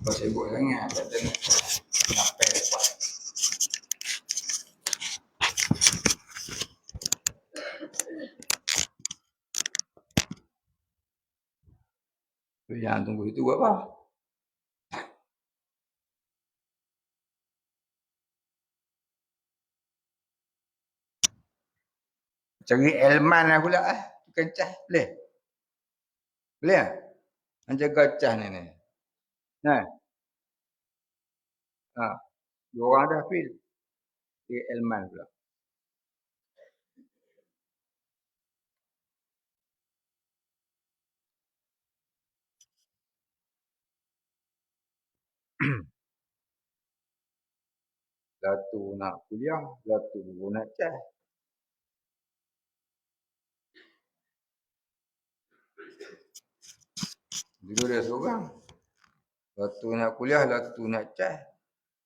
Kau sibuk sangat. Tak ada sampai lepas. Jangan tunggu itu buat apa? Cari Elman lah pula. Tukang cas. Boleh? Boleh tak? Yang jaga cas ni. Nah. Ha. Dua orang dah fil. Cari Elman pula. Satu nak kuliah. Satu nak cas. Dulu dia seorang. Satu nak kuliah, satu nak cas.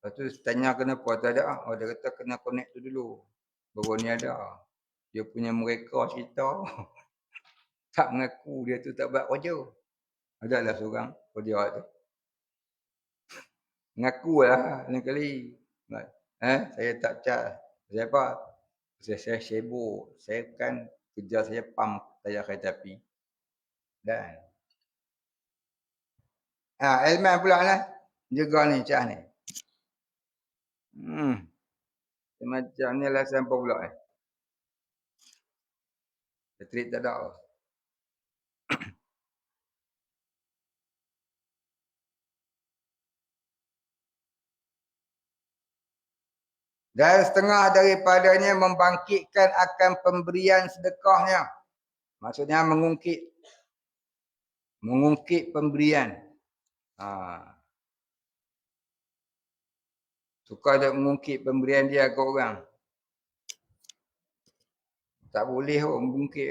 Lepas tu tanya kenapa tak ada. Oh, dia kata kena connect tu dulu. Baru ni ada. Dia punya mereka cerita. Tak mengaku dia tu tak buat kerja. Adalah seorang kerja tu. Mengaku lah lain kali. Saya tak cas. Saya apa? Saya sibuk. Saya kan kerja saya pump tayar kereta api. Dan. Elman pula lah. Jaga ni cas ni. Macam ni lah sampai pula Elektrik tak ada. Dan setengah daripadanya membangkitkan akan pemberian sedekahnya. Maksudnya mengungkit pemberian. Suka dia mengungkit pemberian dia ke orang. Tak boleh mengungkit.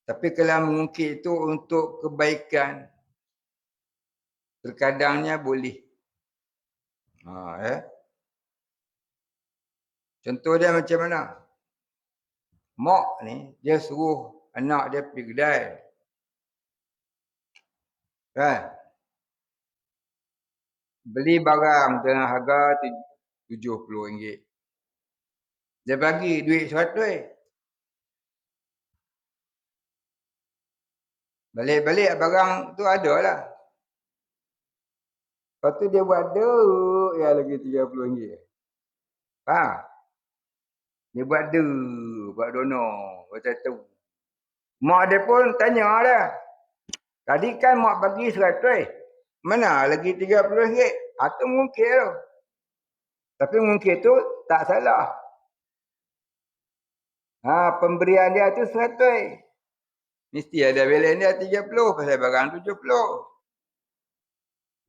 Tapi kalau mengungkit itu untuk kebaikan, terkadangnya boleh. Contoh dia macam mana? Mak ni, dia suruh anak dia pergi kedai. Kan? Beli barang dengan harga RM70. Dia bagi duit RM100. Balik-balik barang tu ada lah. Lepas tu dia buat duk yang lagi RM30. Faham? Dia buat dono. Macam tu. Mak dia pun tanya dah. Tadi kan mak bagi RM100. Mana lagi RM30? Itu mungkin tu. Tapi mungkin tu tak salah. Pemberian dia tu RM100. Mesti ada balance dia RM30 pasal barang RM70.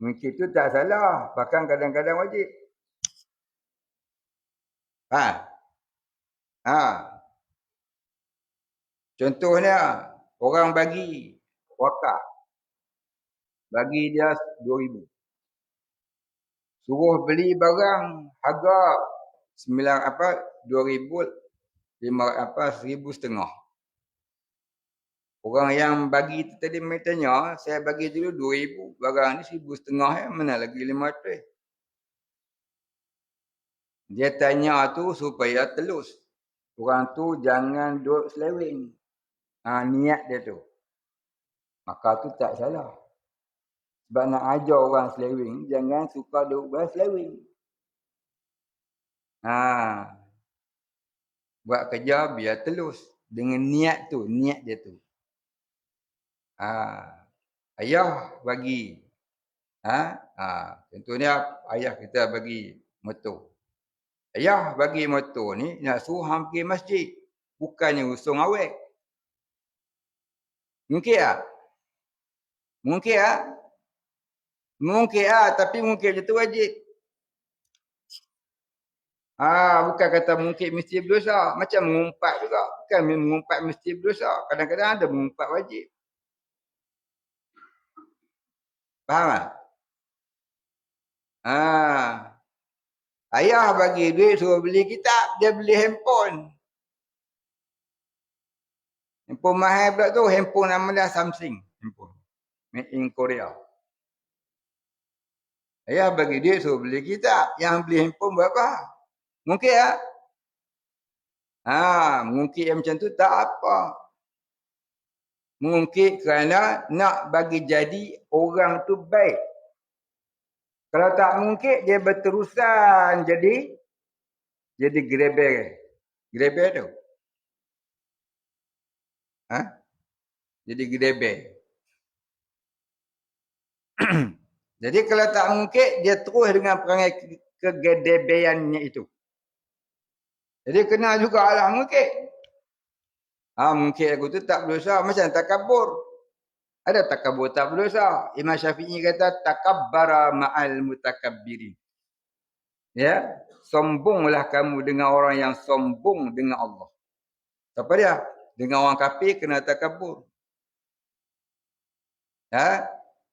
Mungkin tu tak salah. Bahkan kadang-kadang wajib. Contohnya, orang bagi wakaf. Bagi dia RM2,000. Suruh beli barang harga RM2,500, Orang yang bagi tu tadi tanya, saya bagi dulu RM2,000. Barang ni RM1,500 mana lagi RM500. Dia tanya tu supaya telus. Orang tu jangan duduk selewing. Niat dia tu. Maka tu tak salah. Sebab nak ajar orang selewing, jangan suka duduk buat selewing. Buat kerja biar telus. Dengan niat tu, niat dia tu. Ayah bagi. Contohnya ayah kita bagi motor. Ayah bagi motor ni nak suruh hang pergi masjid. Bukannya usung awet. Mungkin tak? Mungkin tak? Mungkin tak, tapi mungkin itu wajib. Bukan kata mungkin mesti berdosa. Macam mengumpat juga. Bukan mengumpat mesti berdosa. Kadang-kadang ada mengumpat wajib. Faham tak? Ayah bagi duit suruh beli kitab. Dia beli handphone. Handphone mahal pula tu. Handphone nama dia Samsung. Handphone. Made in Korea. Ayah bagi duit suruh beli kitab. Yang beli handphone berapa? Mungkin tak? Mungkin yang macam tu tak apa. Mungkin kerana nak bagi jadi orang tu baik. Kalau tak mungkin dia berterusan jadi greber. Greber tu. Jadi greber. Jadi kalau tak mungkin dia terus dengan perangai kegedebeannya itu. Jadi kena jugalah mungkin. Mungkin aku tu tak berdosa macam takabur. Ada takabur tak berdosa. Imam Syafi'i kata takabbara ma'al mutakabbirin. Ya, sombonglah kamu dengan orang yang sombong dengan Allah. Siapa dia? Dengan orang kafir kena takabur.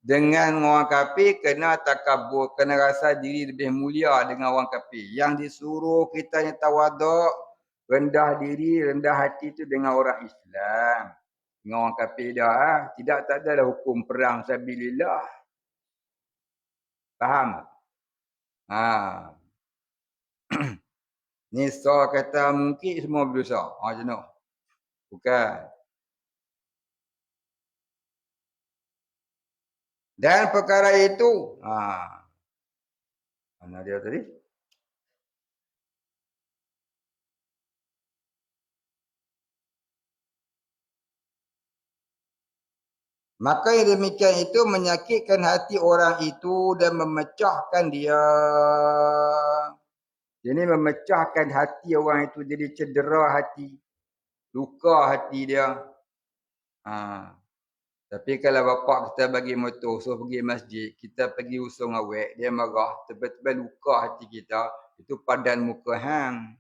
Dengan orang kafir kena takabur, kena rasa diri lebih mulia dengan orang kafir. Yang disuruh kita yang tawaduk, rendah diri, rendah hati itu dengan orang Islam. Dengan orang kafir dah. Tidak, tak adalah hukum perang sabilillah. Faham? Nisa kata mungkin semua berdosa. Macam tu. Bukan. Dan perkara itu. Mana dia tadi? Maka yang demikian itu menyakitkan hati orang itu dan memecahkan dia. Jadi memecahkan hati orang itu, jadi cedera hati. Luka hati dia. Tapi kalau bapak kita bagi motor, suruh pergi masjid, kita pergi usung awek, dia marah, tiba-tiba luka hati kita, itu padan muka hang.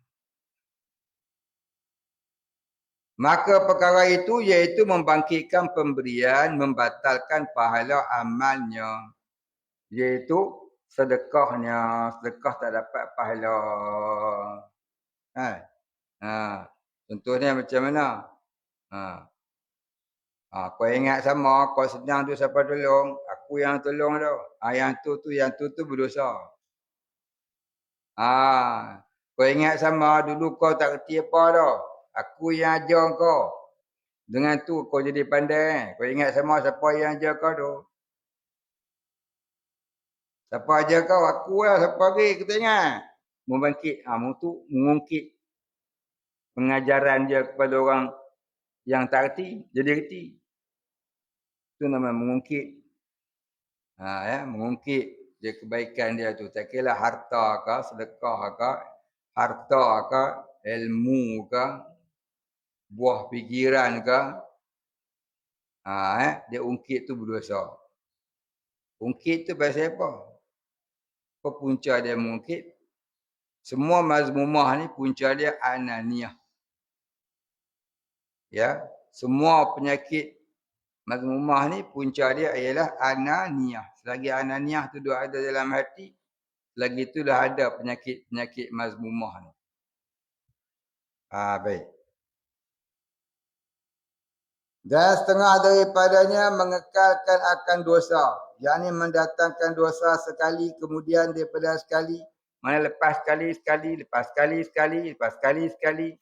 Maka perkara itu iaitu membangkitkan pemberian, membatalkan pahala amalnya. Iaitu sedekahnya. Sedekah tak dapat pahala. Contohnya macam mana? Kau ingat sama, kau sedang tu siapa tolong? Aku yang tolong tu. Yang tu berdosa. Kau ingat sama, dulu kau tak kerti apa dah. Aku yang ajar kau. Dengan tu kau jadi pandai. Kau ingat sama siapa yang ajar kau tu. Siapa ajar kau? Aku lah siapa lagi. Kita ingat. Membangkit. Mengungkit pengajaran dia kepada orang yang tak kerti. Jadi kerti. Itu nama mengungkit. Mengungkit dia kebaikan dia tu. Tak kira harta ke, sedekah ke, harta ke, ilmu ke, buah fikiran ke. Dia ungkit tu berdosa. Ungkit tu pasal apa? Apa punca dia mengungkit? Semua mazmumah ni punca dia ananiah. Ya, semua penyakit mazmumah ni punca dia ialah ananiah. Selagi ananiah tu ada dalam hati, selagi tu dah ada penyakit mazmumah ni. Baik. Dan setengah daripadanya mengekalkan akan dosa. Yang ini mendatangkan dosa sekali, kemudian daripada sekali. Mana lepas sekali, lepas sekali.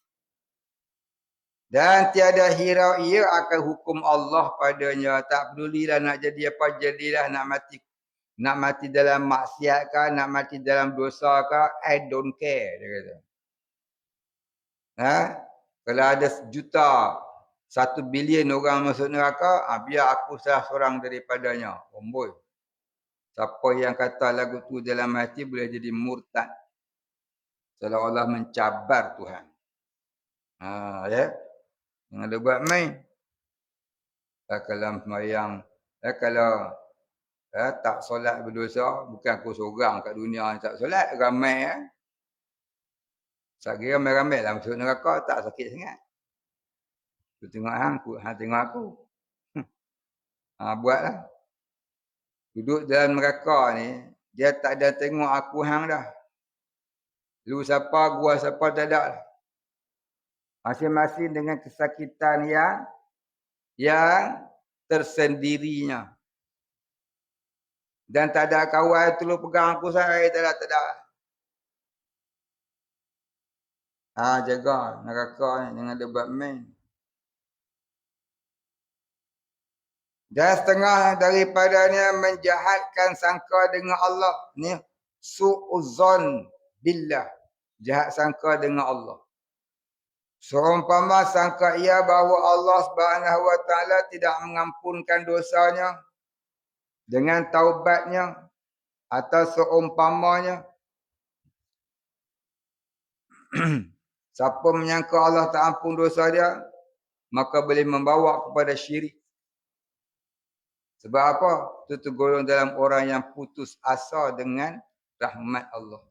Dan tiada hirau ia akan hukum Allah padanya. Tak pedulilah nak jadi apa, jadilah. Nak mati dalam maksiat ke, nak mati dalam dosa ke, I don't care, dia kata. Kalau ada 1 bilion orang masuk neraka, biar aku salah seorang daripadanya. Boy. Siapa yang kata lagu tu dalam hati boleh jadi murtad. Seolah-olah mencabar Tuhan. Ya. Jangan ada buat main. Kalau semayang, kalau tak solat berdosa, bukan aku seorang kat dunia yang tak solat, ramai. Saya kira ramai lah masuk neraka, tak sakit sangat. Aku tengok hang tengok aku. Buatlah. Duduk dalam neraka ni, dia tak ada tengok aku hang dah. Lu siapa, gua siapa, tak ada lah. Masing-masing dengan kesakitan yang tersendirinya. Dan tak ada kawan tolong pegang aku saya, tak ada, tak ada. Jaga neraka ni, jangan dia buat main. Dan setengah daripadanya menjahatkan sangka dengan Allah. Ni su'uzon billah. Jahat sangka dengan Allah. Seumpama sangka ia bahawa Allah Subhanahu wa taala tidak mengampunkan dosanya dengan taubatnya atau seumpamanya siapa menyangka Allah tak ampun dosa dia, maka boleh membawa kepada syirik. Sebab apa? Itu tergolong dalam orang yang putus asa dengan rahmat Allah.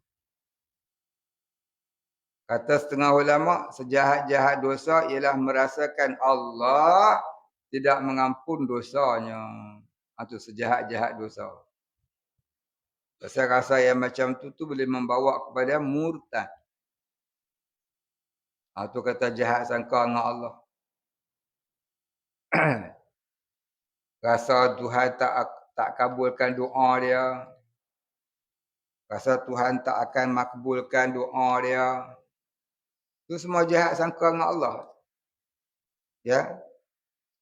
Kata setengah ulama, sejahat-jahat dosa ialah merasakan Allah tidak mengampun dosanya. Itu sejahat-jahat dosa. Rasa-rasa yang macam tu boleh membawa kepada murtad. Itu kata jahat sangka dengan Allah. Rasa Tuhan tak kabulkan doa dia. Rasa Tuhan tak akan makbulkan doa dia. Itu semua jahat sangka dengan Allah. Ya.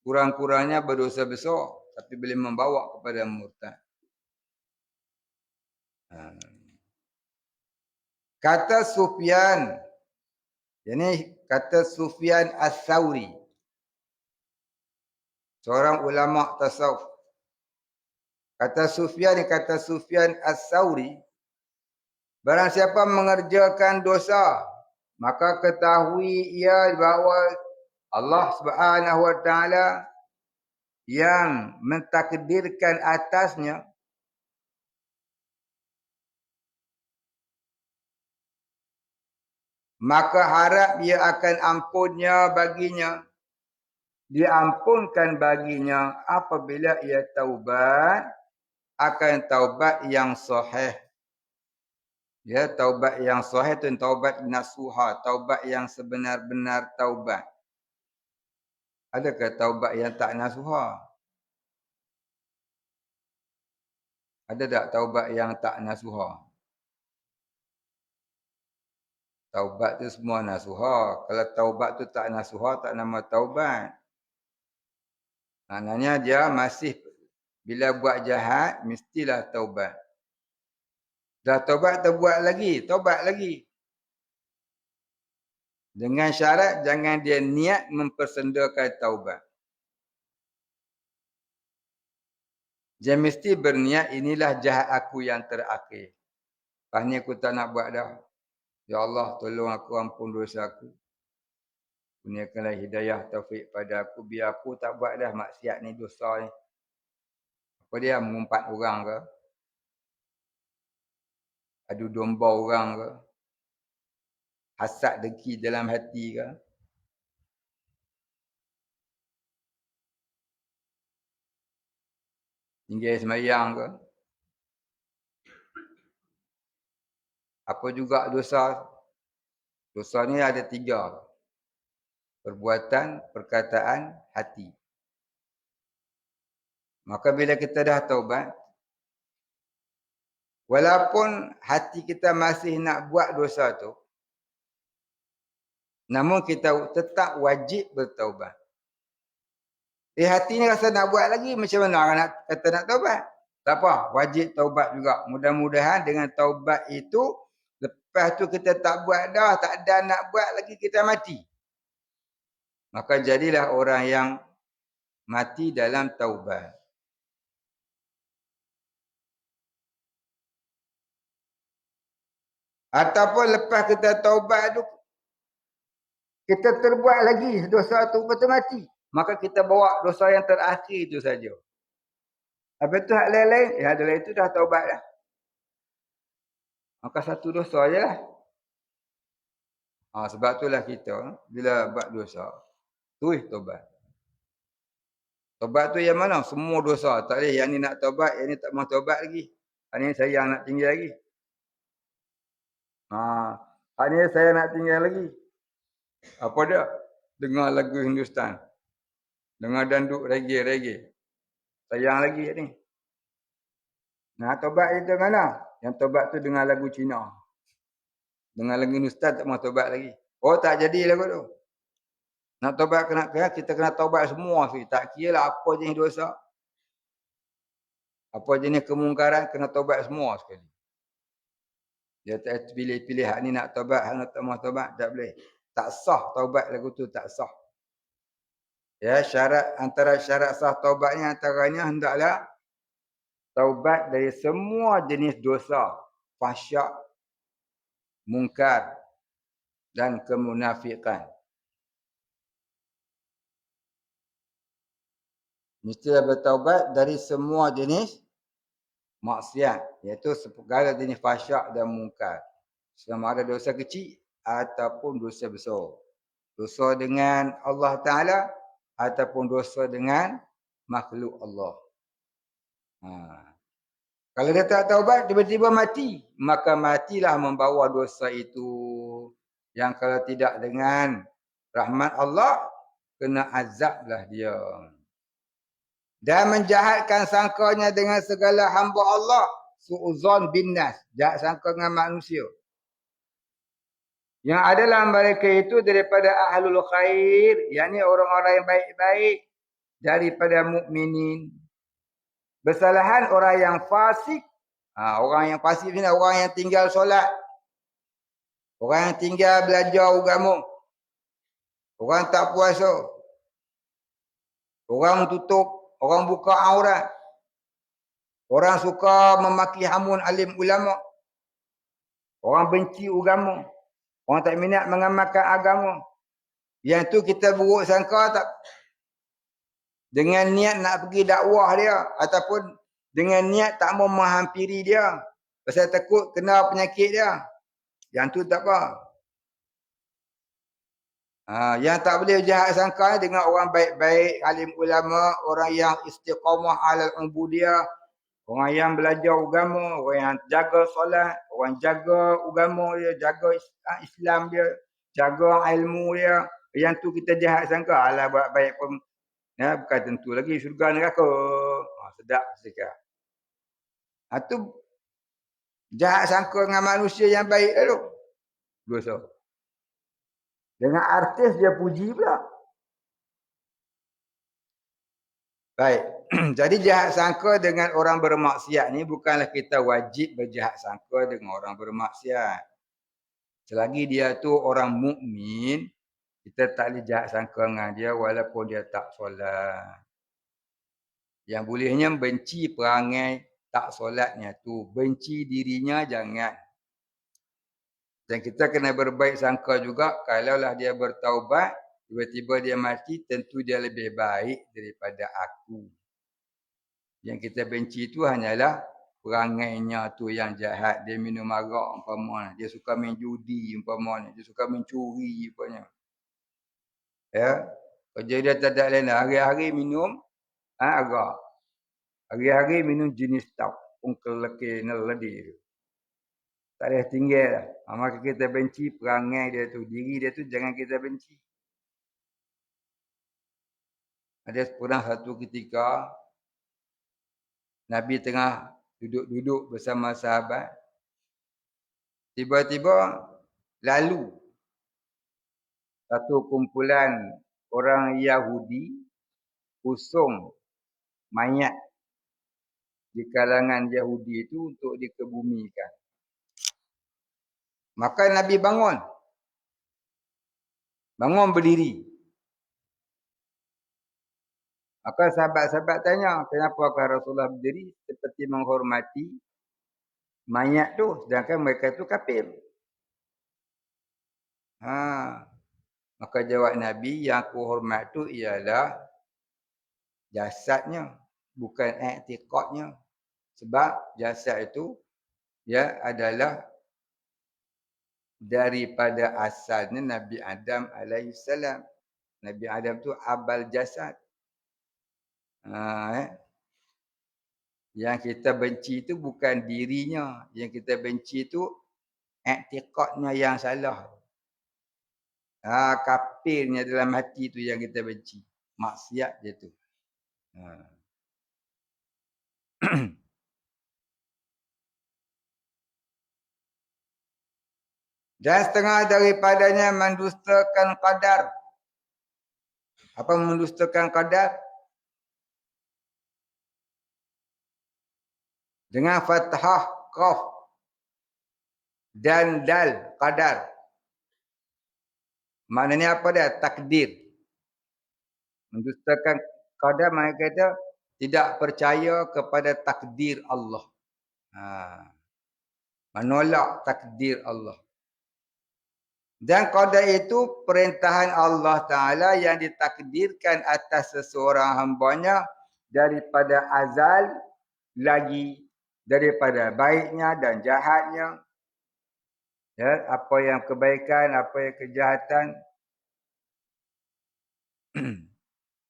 Kurang-kurangnya berdosa besar. Tapi boleh membawa kepada murtad. Kata Sufyan. Ini kata Sufyan As-Sawri. Seorang ulama tasawuf. Kata Sufyan As-Sawri. Barang siapa mengerjakan dosa, maka ketahui ia bahawa Allah Subhanahu wa taala yang mentakdirkan atasnya maka harap ia akan ampunnya baginya. Diampunkan baginya apabila ia taubat akan taubat yang sahih. Ya, taubat yang sahih itu taubat nasuha, taubat yang sebenar-benar taubat. Adakah taubat yang tak nasuha? Ada tak taubat yang tak nasuha? Taubat tu semua nasuha. Kalau taubat tu tak nasuha, tak nama taubat. Maknanya dia masih bila buat jahat, mestilah taubat. Dah taubat, terbuat lagi. Taubat lagi. Dengan syarat jangan dia niat mempersendakan taubat. Dia mesti berniat inilah jahat aku yang terakhir. Lepas ni aku tak nak buat dah. Ya Allah, tolong aku ampun dosa aku. Kurniakanlah hidayah taufik pada aku. Biar aku tak buat dah maksiat ni, dosa ni. Apa dia, mengumpat orang ke? Adu domba orang ke? Hasad dengki dalam hati ke? Tinggal semayang ke? Apa juga dosa? Dosa ni ada 3. Perbuatan, perkataan, hati. Maka bila kita dah taubat, walaupun hati kita masih nak buat dosa tu, namun kita tetap wajib bertaubat. Hati ni rasa nak buat lagi, macam mana orang nak kata nak taubat? Tak apa, wajib taubat juga. Mudah-mudahan dengan taubat itu, lepas tu kita tak buat dah, tak ada nak buat lagi, kita mati. Maka jadilah orang yang mati dalam taubat. Ataupun lepas kita taubat tu, kita terbuat lagi dosa tu, betul mati. Maka kita bawa dosa yang terakhir itu saja. Habis tu hak lain-lain, ada lain tu dah taubat dah. Maka satu dosa je lah. Sebab itulah kita, bila buat dosa, terus taubat. Taubat tu yang mana? Semua dosa. Tak boleh yang ni nak taubat, yang ni tak mahu taubat lagi. Yang ni sayang nak tinggal lagi. Yang ni saya nak tinggal lagi. Apa dia? Dengar lagu Hindustan. Dengar danduk reggae. Sayang lagi ni. Nah, tobat itu mana? Yang tobat tu dengan lagu Cina. Dengan lagu Ustaz tak mau tobat lagi. Oh, tak jadi lagu tu. Nak tobat kita kena tobat semua sih. Tak kira lah apa jenis dosa. Apa jenis kemungkaran kena tobat semua sekali. Dia tak pilih-pilih hak ni nak tobat, hak nak tak mau tobat, tak boleh. Tak sah tobat lagu tu, tak sah. Ya, syarat antara syarat sah taubatnya antaranya hendaklah taubat dari semua jenis dosa, fahsyak, mungkar dan kemunafikan. Mestilah bertaubat dari semua jenis maksiat, iaitu segala jenis fahsyak dan mungkar. Sama ada dosa kecil ataupun dosa besar. Dosa dengan Allah Ta'ala ataupun dosa dengan makhluk Allah. Kalau dia tak taubat, tiba-tiba mati. Maka matilah membawa dosa itu. Yang kalau tidak dengan rahmat Allah, kena azablah dia. Dan menjahatkan sangkanya dengan segala hamba Allah. Su'uzon bin nas. Jahat sangka dengan manusia. Yang adalah mereka itu daripada ahlul khair. Yang ni orang-orang yang baik-baik. Daripada mukminin. Bersalahan orang yang fasik. Orang yang fasik ni orang yang tinggal solat. Orang yang tinggal belajar agama. Orang tak puasa. Orang tutup. Orang buka aurat. Orang suka memaki hamun alim ulama. Orang benci agama. Orang tak minat mengamalkan agama. Yang tu kita buruk sangka tak. Dengan niat nak pergi dakwah dia. Ataupun dengan niat tak mau menghampiri dia. Pasal takut kena penyakit dia. Yang tu tak apa. Yang tak boleh jahat sangka dengan orang baik-baik, alim ulama, orang yang istiqamah alal ubudiyah, orang yang belajar agama, orang yang jaga solat, orang jaga agama dia, jaga Islam dia, jaga ilmu dia. Yang tu kita jahat sangka, alah buat baik pun ya, bukan tentu lagi syurga neraka. Sedap sikit. Tu jahat sangka dengan manusia yang baik tu. Dosa. Dengan artis dia puji pula. Baik. Jadi jahat sangka dengan orang bermaksiat ni bukanlah kita wajib berjahat sangka dengan orang bermaksiat. Selagi dia tu orang mukmin, kita tak boleh jahat sangka dengan dia walaupun dia tak solat. Yang bolehnya benci perangai tak solatnya tu. Benci dirinya jangan. Dan kita kena berbaik sangka juga, kalaulah dia bertaubat, tiba-tiba dia mati, tentu dia lebih baik daripada aku. Yang kita benci itu hanyalah perangainya tu yang jahat. Dia minum arak umpamanya. Dia suka main judi umpamanya. Dia suka mencuri umpamanya. Ya. Kerja dia tak ada lain. Hari-hari minum arak. Hari-hari minum jenis tau. Ungkel leki neladi tu. Tak ada tinggal lah. Maka kita benci perangai dia tu. Diri dia tu jangan kita benci. Ada pernah satu ketika Nabi tengah duduk-duduk bersama sahabat. Tiba-tiba lalu satu kumpulan orang Yahudi usung mayat di kalangan Yahudi itu untuk dikebumikan. Maka Nabi bangun. Bangun berdiri. Maka sahabat-sahabat tanya, kenapa Rasulullah berdiri seperti menghormati mayat tu, sedangkan mereka tu kafir. Maka jawab Nabi, yang aku hormat tu ialah jasadnya, bukan i'tiqadnya. Sebab jasad itu ya adalah daripada asalnya Nabi Adam alaihissalam. Nabi Adam tu abal jasad. Yang kita benci itu bukan dirinya. Yang kita benci itu i'tiqadnya yang salah. Kafirnya dalam hati tu yang kita benci. Maksiat dia tu. Dan setengah daripadanya mendustakan qadar. Apa mendustakan qadar? Dengan fathah qaf dan dal qadar. Maknanya apa dia? Takdir. Mendustakan qadar maknanya kata tidak percaya kepada takdir Allah. Menolak takdir Allah. Dan qadar itu perintahan Allah Ta'ala yang ditakdirkan atas seseorang hambanya daripada azal lagi daripada baiknya dan jahatnya. Ya, apa yang kebaikan, apa yang kejahatan.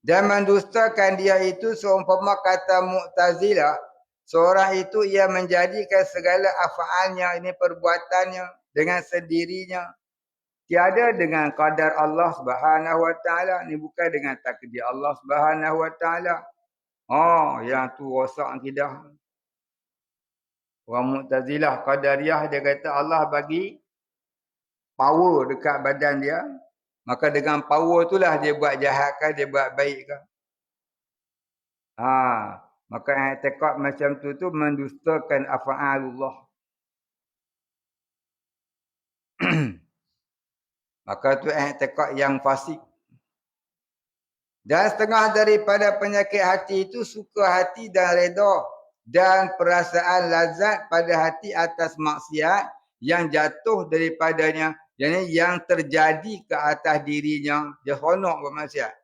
Dan mendustakan dia itu seumpama kata Mu'tazilah. Seorang itu ia menjadikan segala af'alnya, ini perbuatannya dengan sendirinya. Tiada dengan qadar Allah Subhanahu Wa Taala. Ni bukan dengan takdir Allah Subhanahu Wa Taala. Oh, yang tu rosak akidah. Orang Mu'tazilah Qadariyah dia kata Allah bagi power dekat badan dia. Maka dengan power itulah dia buat jahat ke, dia buat baik ke. Maka i'tiqad macam tu mendustakan af'alullah. Maka tu i'tiqad yang fasik. Dan setengah daripada penyakit hati itu suka hati dan redha dan perasaan lazat pada hati atas maksiat yang jatuh daripadanya, yakni yang terjadi ke atas dirinya. Dia seronok buat maksiat.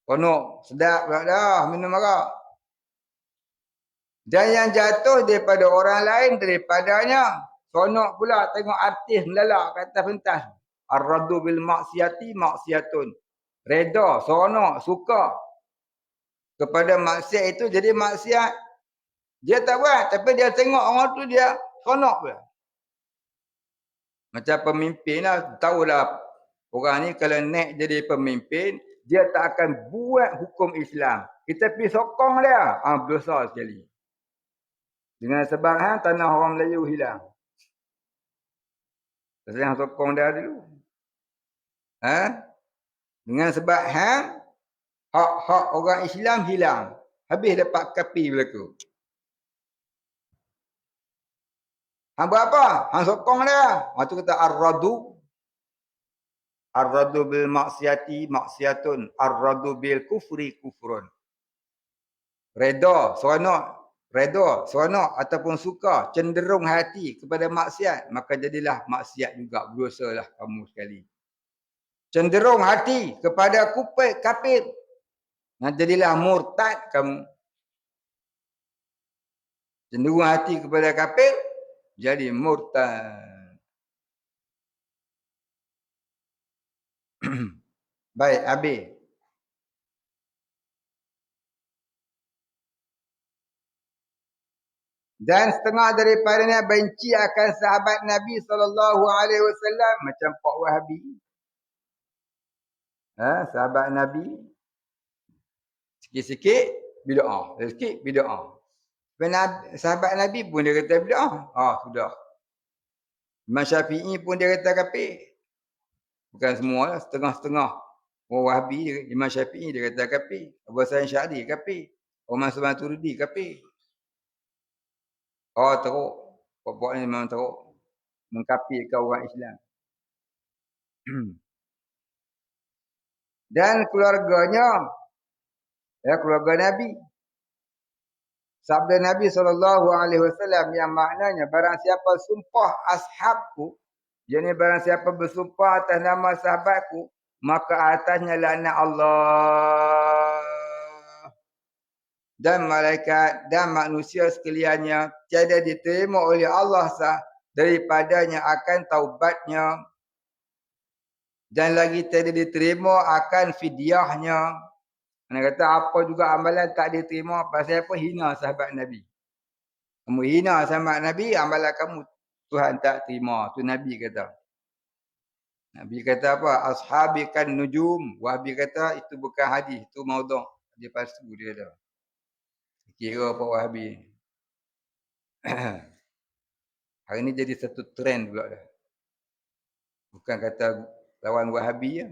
Seronok, sedap pula dah minum arak. Dan yang jatuh daripada orang lain daripadanya. Seronok pula tengok artis melalak kat atas pentas. Ar-radu bil maksiati maksiatun. Reda, seronok, suka kepada maksiat itu jadi maksiat. Dia tak buat tapi dia tengok orang tu dia seronok pula. Macam pemimpin lah, tahulah orang ni kalau naik jadi pemimpin, dia tak akan buat hukum Islam. Kita pergi sokong dia, berdosa sekali. Dengan sebab tanah orang Melayu hilang. Saya sokong dia dulu. Dengan sebab hak-hak orang Islam hilang. Habis dapat kapi berlaku. Hang buat apa? Hang sokong dia. Itu kata ar-radu. Ar-radu bil maksiati maksiatun. Ar-radu bil kufri kufrun. Reda, seronok ataupun suka, cenderung hati kepada maksiat. Maka jadilah maksiat juga. Berdosalah kamu sekali. Cenderung hati kepada kafir. Jadilah murtad kamu. Cenderung hati kepada kafir. Jadi murtad. Baik, habis. Dan setengah daripadanya benci akan sahabat Nabi SAW. Macam Pak Wahabi. Sahabat Nabi. Sikit-sikit bid'ah. Sikit bid'ah. Sahabat Nabi pun dia kata bid'ah. Sudah. Imam Syafi'i pun dia kata kafir. Bukan semua lah, setengah-setengah. Orang Wahabi, Imam Syafi'i dia kata kafir. Abu Hasan Syari kafir. Orang Mansur Maturidi kafir. Teruk. Pokok ni memang teruk. Mengkafirkan orang Islam. Dan keluarganya, keluarga Nabi. Sabda Nabi SAW yang maknanya barang siapa sumpah ashabku, yakni barang siapa bersumpah atas nama sahabatku, maka atasnya laknat Allah dan malaikat dan manusia sekaliannya tiada diterima oleh Allah daripadanya akan taubatnya dan lagi tiada diterima akan fidyahnya. Dia kata apa juga amalan tak diterima pasal apa? Hina sahabat Nabi. Kamu hina sahabat Nabi, amalan kamu Tuhan tak terima. Tu Nabi kata. Nabi kata apa? Ashabi kan nujum. Wahabi kata itu bukan hadis, itu maudhu'. Dia palsu dia dah. Kira apa Wahabi. Hari ni jadi satu trend pula dah. Bukan kata lawan Wahabi ya.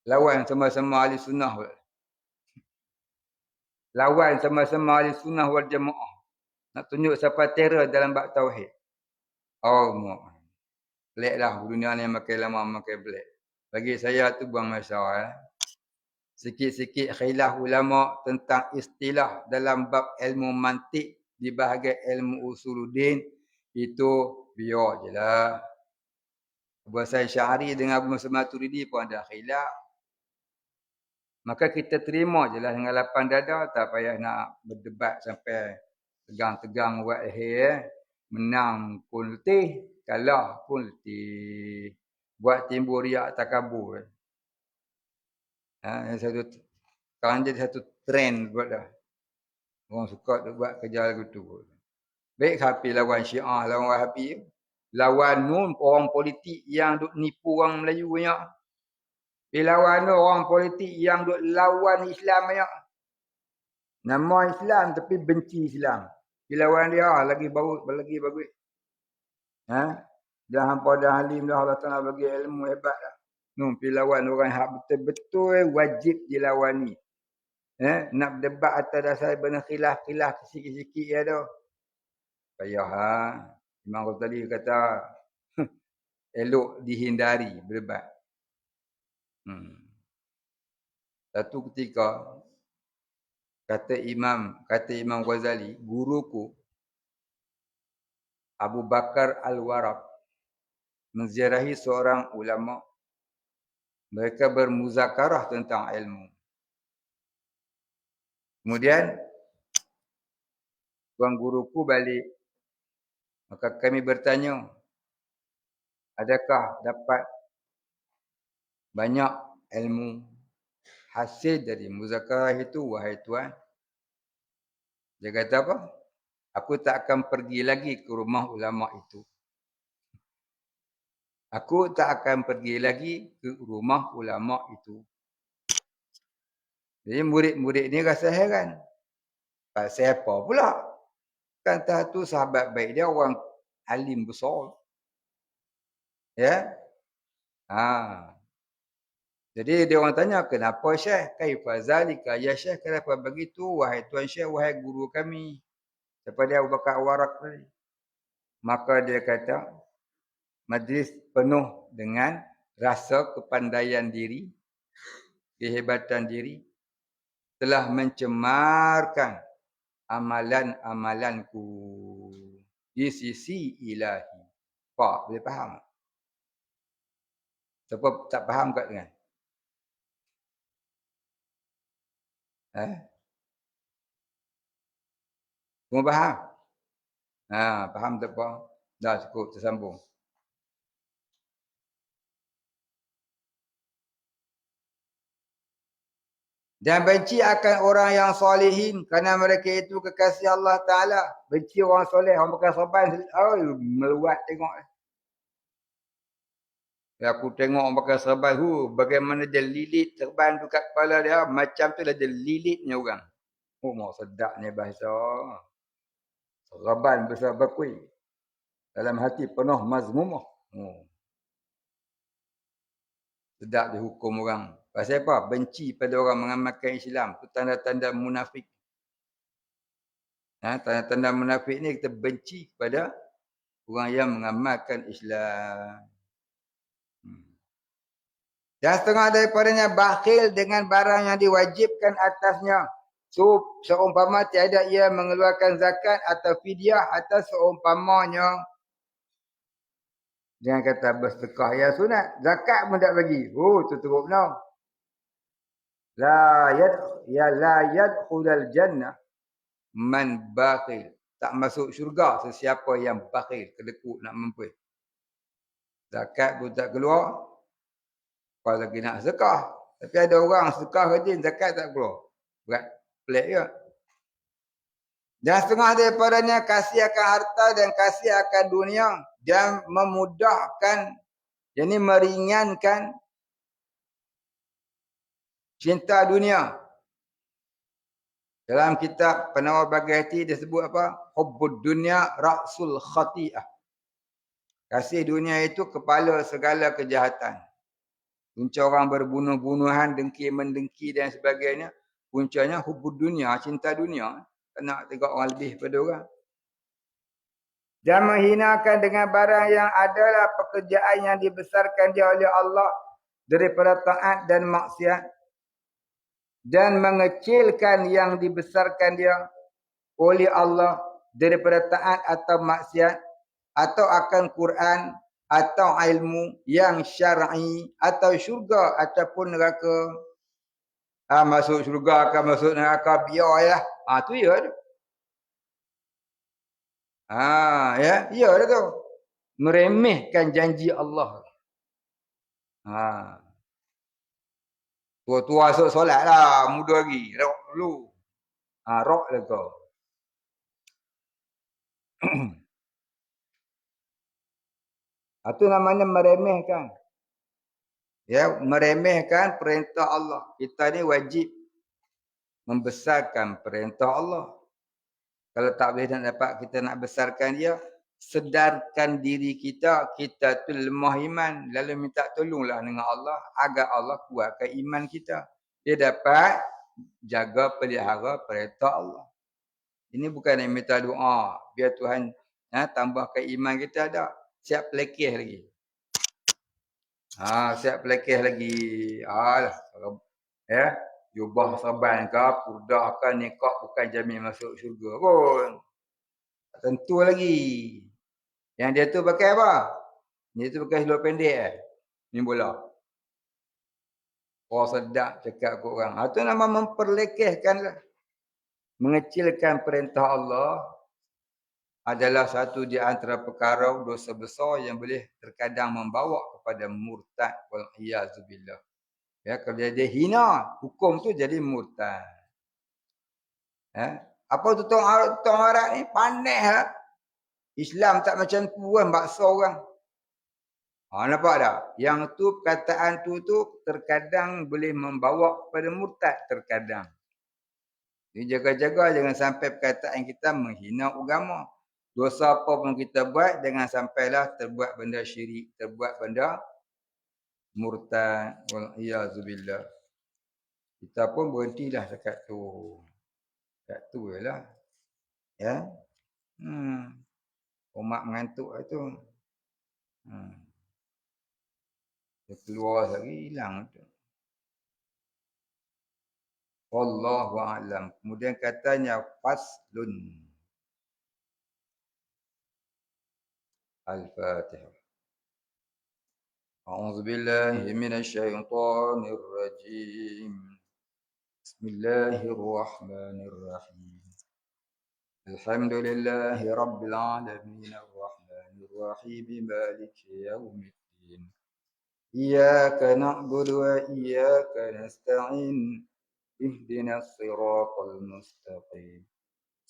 Lawan sama-sama ahli sunnah. Lawan sama-sama ahli sunnah wal jamaah. Nak tunjuk siapa terror dalam bab tauhid. Oh, pelik lah dunia ni makin lama makin pelik. Bagi saya tu buang masa. Sikit-sikit khilaf ulama tentang istilah dalam bab ilmu mantik di bahagian ilmu usuluddin itu biar je lah. Abu Hasan Sy'ari dengan Abu Musa Maturidi pun ada khilaf. Maka kita terima je lah dengan lapang dada, tak payah nak berdebat sampai tegang-tegang buat leher. Menang pun letih, kalah pun letih. Buat timbul riak takabur. Yang satu, sekarang jadi satu trend buat dah. Orang suka buat kerja lagu tu. Baik Hafiz lawan Syiah, lawan Wahabi. Lawan nun orang politik yang duk nipu orang Melayu banyak. Lawan orang politik yang duk lawan Islam banyak. Nama Islam tapi benci Islam. Lawan dia lagi bagus. Dah hampa dah alim dah, Allah Taala bagi ilmu hebat dah. Nun lawan orang yang betul-betul wajib dilawani. Nak berdebat atas dasar benda khilaf-khilaf sikit-sikit ya dah. Payah Imam Ghazali kata elok dihindari berdebat. Satu ketika kata Imam Ghazali, guruku Abu Bakar Al-Waraq menziarahi seorang ulama. Mereka bermuzakarah tentang ilmu. Kemudian tuan guruku balik. Maka kami bertanya, adakah dapat banyak ilmu hasil dari muzakarah itu, wahai tuan? Dia kata apa? Aku tak akan pergi lagi ke rumah ulama itu. Aku tak akan pergi lagi ke rumah ulama itu. Jadi murid-murid ni rasa heran. Pasal apa pula? Kan tu sahabat baik dia orang alim besar. Ya? Jadi dia orang tanya, kenapa Syekh? Kaifa zalika ya Syekh? Kenapa begitu? Wahai Tuan Syekh, wahai guru kami. Siapa dia Abu Bakar Waraq tadi? Maka dia kata, majlis penuh dengan rasa kepandaian diri, kehebatan diri, telah mencemarkan amalan-amalanku di sisi ilahi. Pak, boleh faham? Siapa tak faham kat dengan? Semua faham? Faham tak apa? Dah cukup, tersambung. Dan benci akan orang yang solehin kerana mereka itu kekasih Allah Ta'ala. Benci orang soleh, orang pakai serban. Meluat tengok. Aku tengok orang pakai serban, bagaimana dia lilit serban tu kat kepala dia. Macam tu lah dia lilitnya orang. Mau sedapnya bahasa. Serban besar bakui. Dalam hati penuh mazmumah. Sedap dihukum orang. Pasal apa? Benci pada orang mengamalkan Islam. Itu tanda-tanda munafik. Tanda-tanda munafik ni kita benci kepada orang yang mengamalkan Islam. Dan setengah daripadanya bakhil dengan barang yang diwajibkan atasnya. So, seumpama tiada ia mengeluarkan zakat atau fidyah atas seumpamanya. Jangan kata bersedekah ya sunat. Zakat pun tak bagi. Tu teruk benar. La yadkhulul jannah man bakhil. Tak masuk syurga sesiapa yang bakhil, kedekut nak mempui. Zakat pun tak keluar. Apa lagi nak sedekah. Tapi ada orang sedekah rajin, zakat tak keluar. Berat. Pelik juga. Dan setengah daripadanya kasih akan harta dan kasih akan dunia. Dan memudahkan, jadi meringankan cinta dunia. Dalam kitab Penawar Bagi Hati disebut apa? Hubbud dunya ra'sul khati'ah. Kasih dunia itu kepala segala kejahatan. Punca orang berbunuh-bunuhan, dengki-mendengki dan sebagainya. Puncanya hubud dunia, cinta dunia. Tak nak tengok orang lebih pada orang. Dan menghinakan dengan barang yang adalah pekerjaan yang dibesarkan dia oleh Allah daripada taat dan maksiat. Dan mengecilkan yang dibesarkan dia oleh Allah daripada taat atau maksiat. Atau akan Quran atau ilmu yang syar'i atau syurga ataupun neraka. Masuk syurga akan masuk neraka biarlah. Tu ya tu. Ya dah tu. Meremehkan janji Allah. Tua-tua masuk solat lah, muda lagi. Rok dulu. Rok lah kau. Itu namanya meremehkan. Ya, meremehkan perintah Allah. Kita ni wajib membesarkan perintah Allah. Kalau tak boleh nak dapat kita nak besarkan dia, sedarkan diri kita, kita tu lemah iman. Lalu minta tolonglah dengan Allah agar Allah kuatkan iman kita. Dia dapat jaga pelihara perintah Allah. Ini bukan yang minta doa. Biar Tuhan tambahkan iman kita ada. Siap pelekeh lagi. Siap pelekeh lagi. Alah. Ya. Jubah serban ke, purdah ke, nikah bukan jamin masuk syurga pun. Tak tentu lagi. Yang dia tu pakai apa? Dia tu pakai seluar pendek ni bola. Sedap cakap ke orang. Itu nama memperlekehkan lah. Mengecilkan perintah Allah adalah satu di antara perkara dosa besar yang boleh terkadang membawa kepada murtad wal-iyazubillah. Ya, kalau dia hina, hukum tu jadi murtad. Apa tu tong Arab ni pandai Islam tak macam tu kan baksa orang. Nampak tak? Yang tu perkataan tu terkadang boleh membawa kepada murtad terkadang. Jadi jaga-jaga jangan sampai perkataan kita menghina agama. Dosa apa pun kita buat jangan sampailah terbuat benda syirik, terbuat benda murtad wal iyazubillah. Kita pun berhentilah dekat tu. Dekat tu jelah. Ya. Umat mengantuk itu. Dia keluar lagi hilang tu. Wallahu a'lam. Kemudian katanya faslun. Al-Fatihah. A'udzu billahi minasyaitonir rajim. Bismillahirrahmanirrahim. Alhamdulillahi rabbil alamin arrahmanir rahim maliki yaumiddin. Iyyaka na'budu wa iyyaka nasta'in. Ihdinas siratal mustaqim.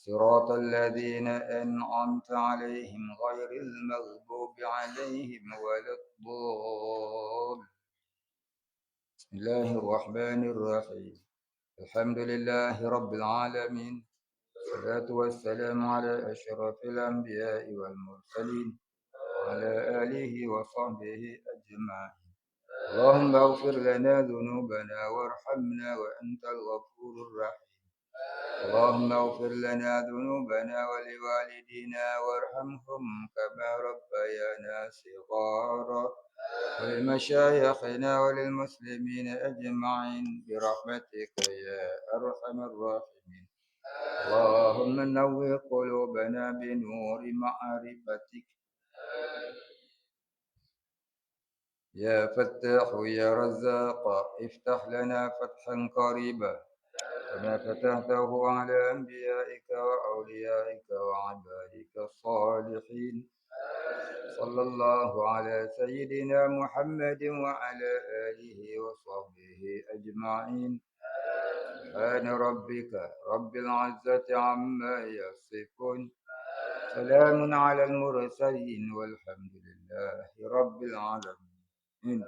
صراط الذين أنعمت عليهم غير المغضوب عليهم ولا الضالين. بسم الله الرحمن الرحيم. الحمد لله رب العالمين. والصلاة والسلام على أشرف الأنبياء والمرسلين وعلى آله وصحبه أجمعين. اللهم اغفر لنا ذنوبنا وارحمنا وأنت الغفور الرحيم. اللهم اغفر لنا ذنوبنا ولوالدينا وارحمهم كما ربيانا صغارا ولمشايخنا وللمسلمين أجمعين برحمتك يا أرحم الراحمين. اللهم نور قلوبنا بنور معرفتك يا فتاح يا رزاق افتح لنا فتحا قريبا كما فتحته على أنبيائك وأوليائك وعبادك الصالحين. صلى الله على سيدنا محمد وعلى آله وصحبه أجمعين. سبحان ربك رب العزة عما يصفون. سلام على المرسلين والحمد لله رب العالمين.